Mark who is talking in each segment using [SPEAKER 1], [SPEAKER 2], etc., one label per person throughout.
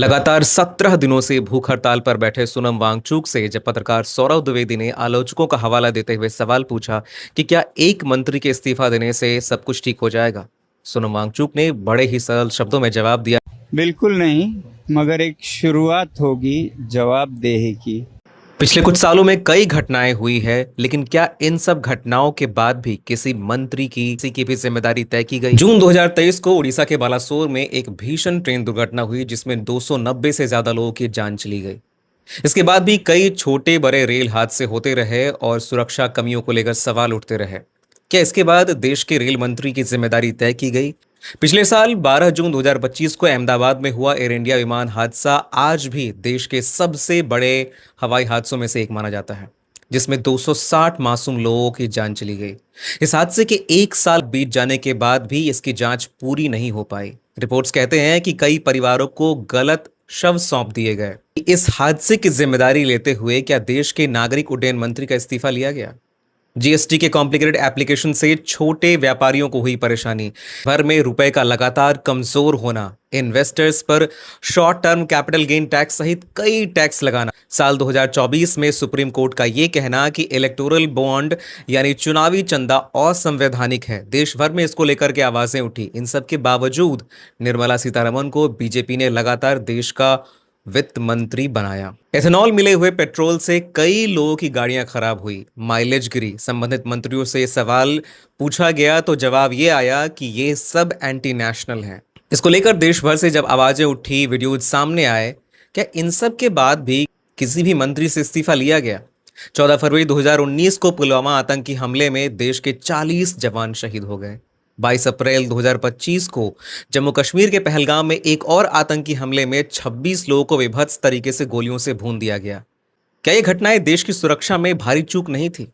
[SPEAKER 1] लगातार 17 दिनों से भूख हड़ताल पर बैठे सोनम वांगचुक से जब पत्रकार सौरव द्विवेदी ने आलोचकों का हवाला देते हुए सवाल पूछा कि क्या एक मंत्री के इस्तीफा देने से सब कुछ ठीक हो जाएगा, सोनम वांगचुक ने बड़े ही सरल शब्दों में जवाब दिया।
[SPEAKER 2] बिल्कुल नहीं, मगर एक शुरुआत होगी जवाबदेही की।
[SPEAKER 1] पिछले कुछ सालों में कई घटनाएं हुई है, लेकिन क्या इन सब घटनाओं के बाद भी किसी मंत्री की भी जिम्मेदारी तय की गई? जून 2023 को उड़ीसा के बालासोर में एक भीषण ट्रेन दुर्घटना हुई जिसमें 290 से ज्यादा लोगों की जान चली गई। इसके बाद भी कई छोटे बड़े रेल हादसे होते रहे और सुरक्षा कमियों को लेकर सवाल उठते रहे। क्या इसके बाद देश के रेल मंत्री की जिम्मेदारी तय की गई? पिछले साल 12 जून 2025 को अहमदाबाद में हुआ एयर इंडिया विमान हादसा आज भी देश के सबसे बड़े हवाई हादसों में से एक माना जाता है, जिसमें 260 मासूम लोगों की जान चली गई। इस हादसे के एक साल बीत जाने के बाद भी इसकी जांच पूरी नहीं हो पाई। रिपोर्ट्स कहते हैं कि कई परिवारों को गलत शव सौंप दिए गए। इस हादसे की जिम्मेदारी लेते हुए क्या देश के नागरिक उड्डयन मंत्री का इस्तीफा लिया गया? जीएसटी के कॉम्प्लिकेटेड एप्लीकेशन से छोटे व्यापारियों को हुई परेशानी, भर में रुपए का लगातार कमजोर होना, इन्वेस्टर्स पर short term capital gain tax सहित कई टैक्स लगाना। साल 2024 में सुप्रीम कोर्ट का यह कहना कि इलेक्टोरल बॉन्ड यानी चुनावी चंदा असंवैधानिक है, देश भर में इसको लेकर के आवाजें उठी। इन सब के बावजूद निर्मला सीतारमण को बीजेपी ने लगातार देश का वित्त मंत्री बनाया। एथेनॉल मिले हुए पेट्रोल से कई लोगों की गाड़ियां खराब हुई, माइलेज गिरी। संबंधित मंत्रियों से सवाल पूछा गया तो जवाब ये आया कि ये सब एंटी नेशनल है। इसको लेकर देश भर से जब आवाजें उठी, वीडियोज सामने आए, क्या इन सब के बाद भी किसी भी मंत्री से इस्तीफा लिया गया? 14 फरवरी 2019 को पुलवामा आतंकी हमले में देश के 40 जवान शहीद हो गए। 22 अप्रैल 2025 को जम्मू कश्मीर के पहलगाम में एक और आतंकी हमले में 26 लोगों को विभत्स तरीके से गोलियों से भून दिया गया। क्या ये घटनाएं देश की सुरक्षा में भारी चूक नहीं थी?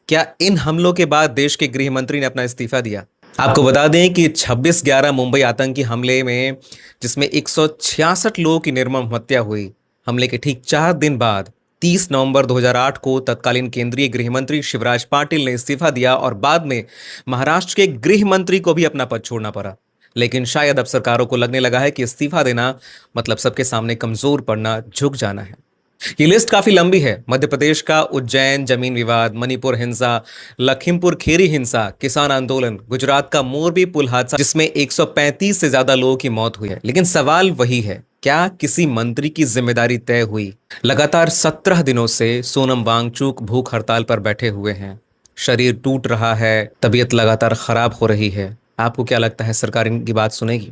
[SPEAKER 1] क्या इन हमलों के बाद देश के गृह मंत्री ने अपना इस्तीफा दिया? आपको बता दें कि 26/11 मुंबई आतंकी हमले में जिसमें 166 लोगों की निर्मम हत्या हुई, हमले के ठीक 4 दिन बाद 30 नवंबर 2008 को तत्कालीन केंद्रीय गृह मंत्री शिवराज पाटिल ने इस्तीफा दिया और बाद में महाराष्ट्र के गृह मंत्री को भी अपना पद छोड़ना पड़ा। लेकिन शायद अब सरकारों को लगने लगा है कि इस्तीफा देना मतलब सबके सामने कमजोर पड़ना, झुक जाना है। ये लिस्ट काफी लंबी है। मध्य प्रदेश का उज्जैन जमीन विवाद, मणिपुर हिंसा, लखीमपुर खीरी हिंसा, किसान आंदोलन, गुजरात का मोरबी पुल हादसा जिसमें 135 से ज्यादा लोगों की मौत हुई है। लेकिन सवाल वही है, क्या किसी मंत्री की जिम्मेदारी तय हुई? लगातार 17 दिनों से सोनम वांगचुक भूख हड़ताल पर बैठे हुए हैं। शरीर टूट रहा है, तबीयत लगातार खराब हो रही है। आपको क्या लगता है, सरकार इनकी बात सुनेगी?